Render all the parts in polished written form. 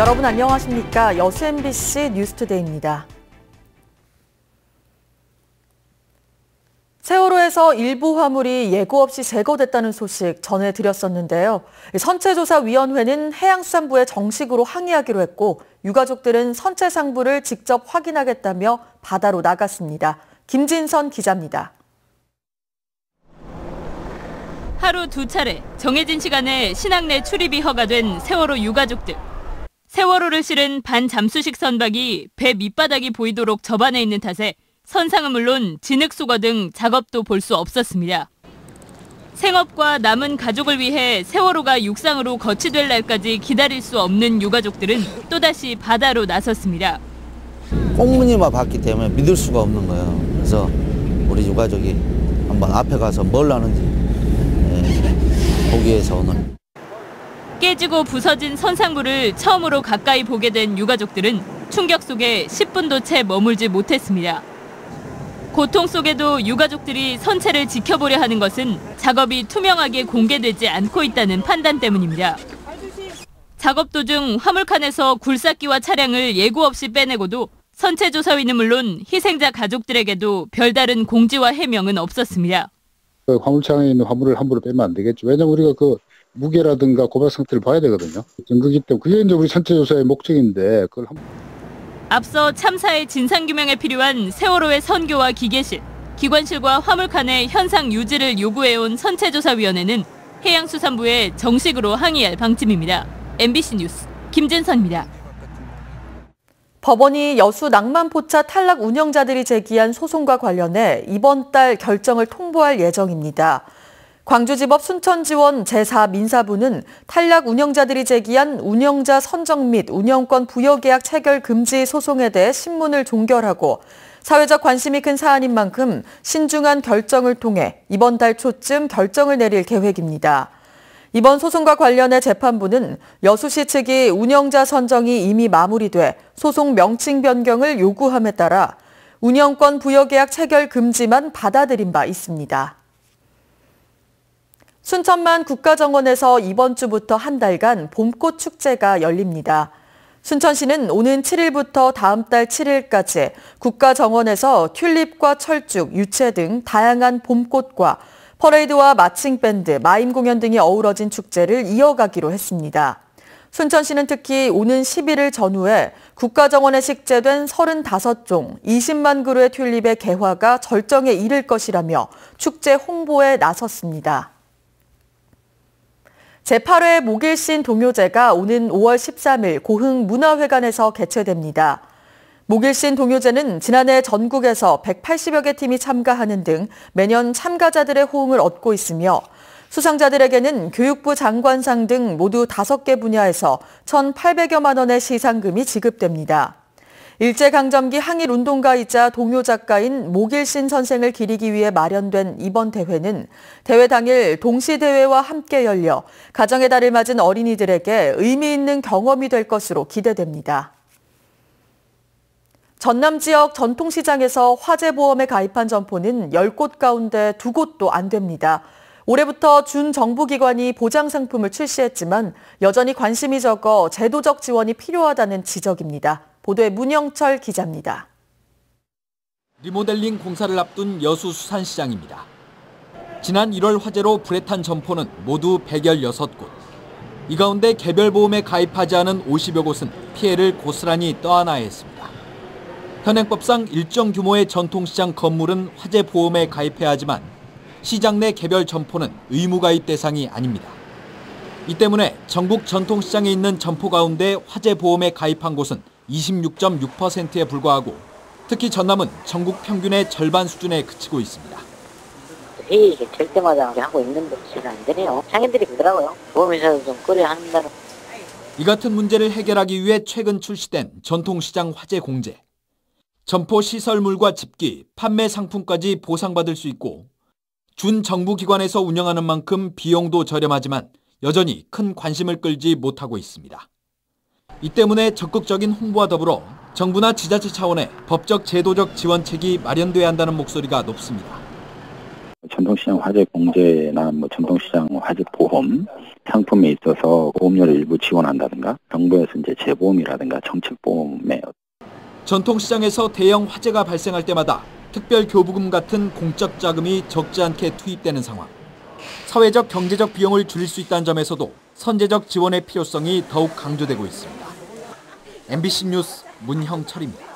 여러분 안녕하십니까? 여수 MBC 뉴스투데이입니다. 세월호에서 일부 화물이 예고 없이 제거됐다는 소식 전해드렸었는데요. 선체조사위원회는 해양수산부에 정식으로 항의하기로 했고 유가족들은 선체 상부를 직접 확인하겠다며 바다로 나갔습니다. 김진선 기자입니다. 하루 2차례 정해진 시간에 신항 내 출입이 허가된 세월호 유가족들. 세월호를 실은 반잠수식 선박이 배 밑바닥이 보이도록 접안해 있는 탓에 선상은 물론 진흙 수거 등 작업도 볼 수 없었습니다. 생업과 남은 가족을 위해 세월호가 육상으로 거치될 날까지 기다릴 수 없는 유가족들은 또다시 바다로 나섰습니다. 꽁무니만 봤기 때문에 믿을 수가 없는 거예요. 그래서 우리 유가족이 한번 앞에 가서 뭘 하는지 보기 위해서 오늘. 깨지고 부서진 선상부를 처음으로 가까이 보게 된 유가족들은 충격 속에 10분도 채 머물지 못했습니다. 고통 속에도 유가족들이 선체를 지켜보려 하는 것은 작업이 투명하게 공개되지 않고 있다는 판단 때문입니다. 작업 도중 화물칸에서 굴삭기와 차량을 예고 없이 빼내고도 선체조사위는 물론 희생자 가족들에게도 별다른 공지와 해명은 없었습니다. 화물차에 있는 화물을 함부로 빼면 안 되겠죠. 왜냐면 우리가 그 무게라든가 고박 상태를 봐야 되거든요. 증거기 때문에 그게 이제 우리 선체조사의 목적인데 그걸 앞서 참사의 진상규명에 필요한 세월호의 선교와 기계실, 기관실과 화물칸의 현상 유지를 요구해온 선체조사위원회는 해양수산부에 정식으로 항의할 방침입니다. MBC 뉴스 김진선입니다. 법원이 여수 낭만포차 탈락 운영자들이 제기한 소송과 관련해 이번 달 결정을 통보할 예정입니다. 광주지법 순천지원 제4민사부는 탈락 운영자들이 제기한 운영자 선정 및 운영권 부여계약 체결 금지 소송에 대해 신문을 종결하고 사회적 관심이 큰 사안인 만큼 신중한 결정을 통해 이번 달 초쯤 결정을 내릴 계획입니다. 이번 소송과 관련해 재판부는 여수시 측이 운영자 선정이 이미 마무리돼 소송 명칭 변경을 요구함에 따라 운영권 부여계약 체결 금지만 받아들인 바 있습니다. 순천만 국가정원에서 이번 주부터 한 달간 봄꽃 축제가 열립니다. 순천시는 오는 7일부터 다음 달 7일까지 국가정원에서 튤립과 철쭉, 유채 등 다양한 봄꽃과 퍼레이드와 마칭밴드, 마임 공연 등이 어우러진 축제를 이어가기로 했습니다. 순천시는 특히 오는 11일 전후에 국가정원에 식재된 35종, 20만 그루의 튤립의 개화가 절정에 이를 것이라며 축제 홍보에 나섰습니다. 제8회 목일신 동요제가 오는 5월 13일 고흥 문화회관에서 개최됩니다. 목일신 동요제는 지난해 전국에서 180여 개 팀이 참가하는 등 매년 참가자들의 호응을 얻고 있으며 수상자들에게는 교육부 장관상 등 모두 5개 분야에서 1,800여만 원의 시상금이 지급됩니다. 일제강점기 항일운동가이자 동요작가인 목일신 선생을 기리기 위해 마련된 이번 대회는 대회 당일 동시대회와 함께 열려 가정의 달을 맞은 어린이들에게 의미 있는 경험이 될 것으로 기대됩니다. 전남 지역 전통시장에서 화재보험에 가입한 점포는 10곳 가운데 2곳도 안 됩니다. 올해부터 준정부기관이 보장상품을 출시했지만 여전히 관심이 적어 제도적 지원이 필요하다는 지적입니다. 보도에 문영철 기자입니다. 리모델링 공사를 앞둔 여수 수산시장입니다. 지난 1월 화재로 불에 탄 점포는 모두 116곳. 이 가운데 개별보험에 가입하지 않은 50여 곳은 피해를 고스란히 떠안아야 했습니다. 현행법상 일정 규모의 전통시장 건물은 화재보험에 가입해야 하지만 시장 내 개별 점포는 의무가입 대상이 아닙니다. 이 때문에 전국 전통시장에 있는 점포 가운데 화재보험에 가입한 곳은 26.6%에 불과하고 특히 전남은 전국 평균의 절반 수준에 그치고 있습니다. 회의 개최 때마다 하고 있는데 잘 안 되네요. 상인들이 그러더라고요. 보험회사도 좀 꺼려 한다는. 이 같은 문제를 해결하기 위해 최근 출시된 전통시장 화재 공제. 점포 시설물과 집기, 판매 상품까지 보상받을 수 있고 준정부기관에서 운영하는 만큼 비용도 저렴하지만 여전히 큰 관심을 끌지 못하고 있습니다. 이 때문에 적극적인 홍보와 더불어 정부나 지자체 차원의 법적 제도적 지원책이 마련돼야 한다는 목소리가 높습니다. 전통 전통시장 화재 공제나 전통시장 화재 보험 상품에 있어서 보험료를 일부 지원한다든가 정부에서 이제 재보험이라든가 정책보험에 전통시장에서 대형 화재가 발생할 때마다 특별교부금 같은 공적 자금이 적지 않게 투입되는 상황. 사회적 경제적 비용을 줄일 수 있다는 점에서도 선제적 지원의 필요성이 더욱 강조되고 있습니다. MBC 뉴스 문형철입니다.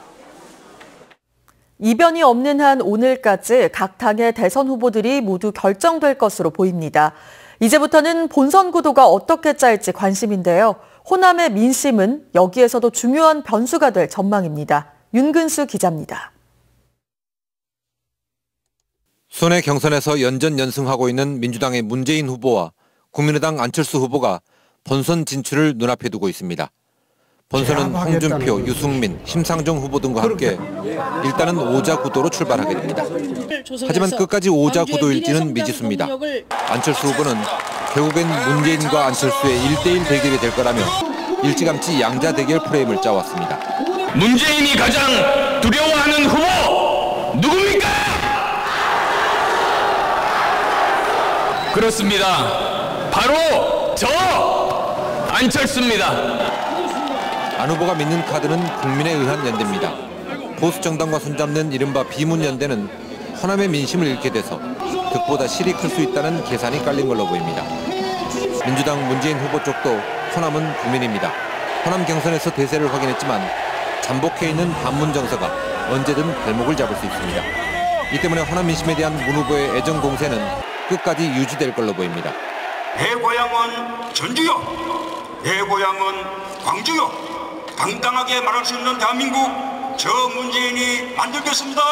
이변이 없는 한 오늘까지 각 당의 대선 후보들이 모두 결정될 것으로 보입니다. 이제부터는 본선 구도가 어떻게 짜일지 관심인데요. 호남의 민심은 여기에서도 중요한 변수가 될 전망입니다. 윤근수 기자입니다. 순회 경선에서 연전연승하고 있는 민주당의 문재인 후보와 국민의당 안철수 후보가 본선 진출을 눈앞에 두고 있습니다. 본선은 홍준표, 유승민, 심상정 후보 등과 함께 일단은 오자 구도로 출발하게 됩니다. 하지만 끝까지 오자 구도일지는 미지수입니다. 안철수 후보는 결국엔 문재인과 안철수의 1대1 대결이 될 거라며 일찌감치 양자 대결 프레임을 짜왔습니다. 문재인이 가장 두려워하는 후보 누굽니까? 그렇습니다. 바로 저 안철수입니다. 안 후보가 믿는 카드는 국민에 의한 연대입니다. 보수 정당과 손잡는 이른바 비문연대는 호남의 민심을 잃게 돼서 득보다 실이 클 수 있다는 계산이 깔린 걸로 보입니다. 민주당 문재인 후보 쪽도 호남은 국민입니다. 호남 경선에서 대세를 확인했지만 잠복해 있는 반문 정서가 언제든 발목을 잡을 수 있습니다. 이 때문에 호남 민심에 대한 문 후보의 애정 공세는 끝까지 유지될 걸로 보입니다. 내 고향은 전주요, 내 고향은 광주요. 당당하게 말할 수 있는 대한민국 저 문재인이 만들겠습니다.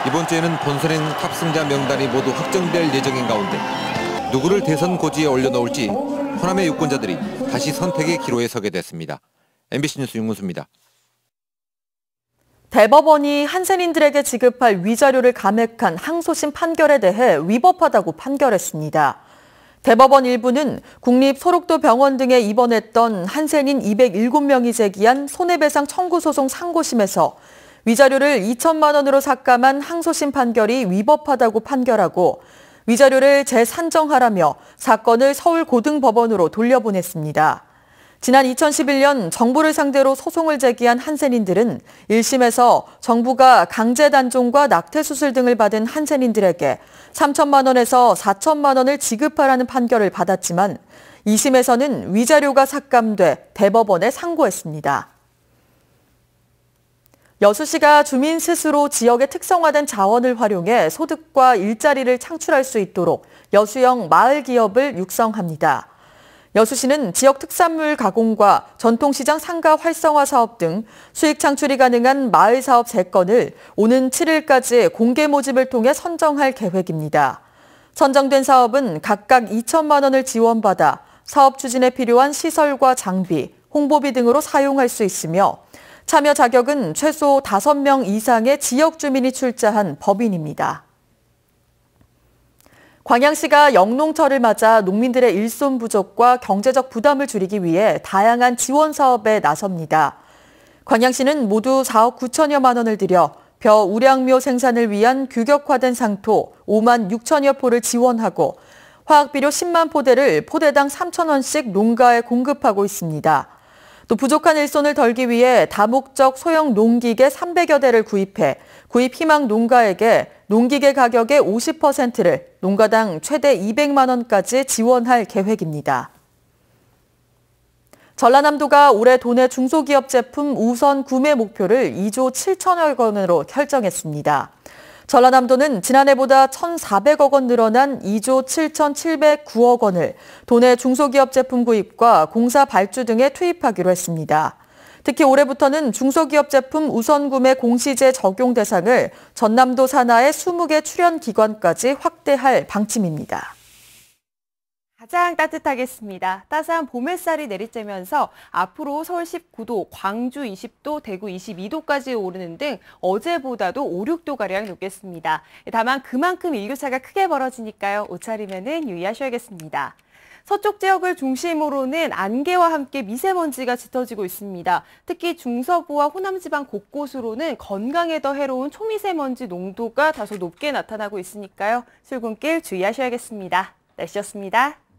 이번 주에는 본선행 탑승자 명단이 모두 확정될 예정인 가운데 누구를 대선 고지에 올려놓을지 호남의 유권자들이 다시 선택의 기로에 서게 됐습니다. MBC 뉴스 윤문수입니다. 대법원이 한센인들에게 지급할 위자료를 감액한 항소심 판결에 대해 위법하다고 판결했습니다. 대법원 일부는 국립소록도 병원 등에 입원했던 한센인 207명이 제기한 손해배상 청구 소송 상고심에서 위자료를 2천만 원으로 삭감한 항소심 판결이 위법하다고 판결하고 위자료를 재산정하라며 사건을 서울고등법원으로 돌려보냈습니다. 지난 2011년 정부를 상대로 소송을 제기한 한센인들은 1심에서 정부가 강제 단종과 낙태 수술 등을 받은 한센인들에게 3천만 원에서 4천만 원을 지급하라는 판결을 받았지만 2심에서는 위자료가 삭감돼 대법원에 상고했습니다. 여수시가 주민 스스로 지역의 특성화된 자원을 활용해 소득과 일자리를 창출할 수 있도록 여수형 마을 기업을 육성합니다. 여수시는 지역 특산물 가공과 전통시장 상가 활성화 사업 등 수익 창출이 가능한 마을 사업 3건을 오는 7일까지 공개 모집을 통해 선정할 계획입니다. 선정된 사업은 각각 2천만 원을 지원받아 사업 추진에 필요한 시설과 장비, 홍보비 등으로 사용할 수 있으며 참여 자격은 최소 5명 이상의 지역 주민이 출자한 법인입니다. 광양시가 영농철을 맞아 농민들의 일손 부족과 경제적 부담을 줄이기 위해 다양한 지원 사업에 나섭니다. 광양시는 모두 4억 9천여만 원을 들여 벼 우량묘 생산을 위한 규격화된 상토 5만 6천여 포를 지원하고 화학비료 10만 포대를 포대당 3천 원씩 농가에 공급하고 있습니다. 또 부족한 일손을 덜기 위해 다목적 소형 농기계 300여 대를 구입해 구입 희망 농가에게 농기계 가격의 50%를 농가당 최대 200만 원까지 지원할 계획입니다. 전라남도가 올해 도내 중소기업 제품 우선 구매 목표를 2조 7천억 원으로 설정했습니다. 전라남도는 지난해보다 1,400억 원 늘어난 2조 7,709억 원을 도내 중소기업 제품 구입과 공사 발주 등에 투입하기로 했습니다. 특히 올해부터는 중소기업 제품 우선 구매 공시제 적용 대상을 전남도 산하의 20개 출연 기관까지 확대할 방침입니다. 가장 따뜻하겠습니다. 따스한 봄 햇살이 내리쬐면서 앞으로 서울 19도, 광주 20도, 대구 22도까지 오르는 등 어제보다도 5, 6도가량 높겠습니다. 다만 그만큼 일교차가 크게 벌어지니까요. 옷차림에는 유의하셔야겠습니다. 서쪽 지역을 중심으로는 안개와 함께 미세먼지가 짙어지고 있습니다. 특히 중서부와 호남 지방 곳곳으로는 건강에 더 해로운 초미세먼지 농도가 다소 높게 나타나고 있으니까요. 출근길 주의하셔야겠습니다. 날씨였습니다.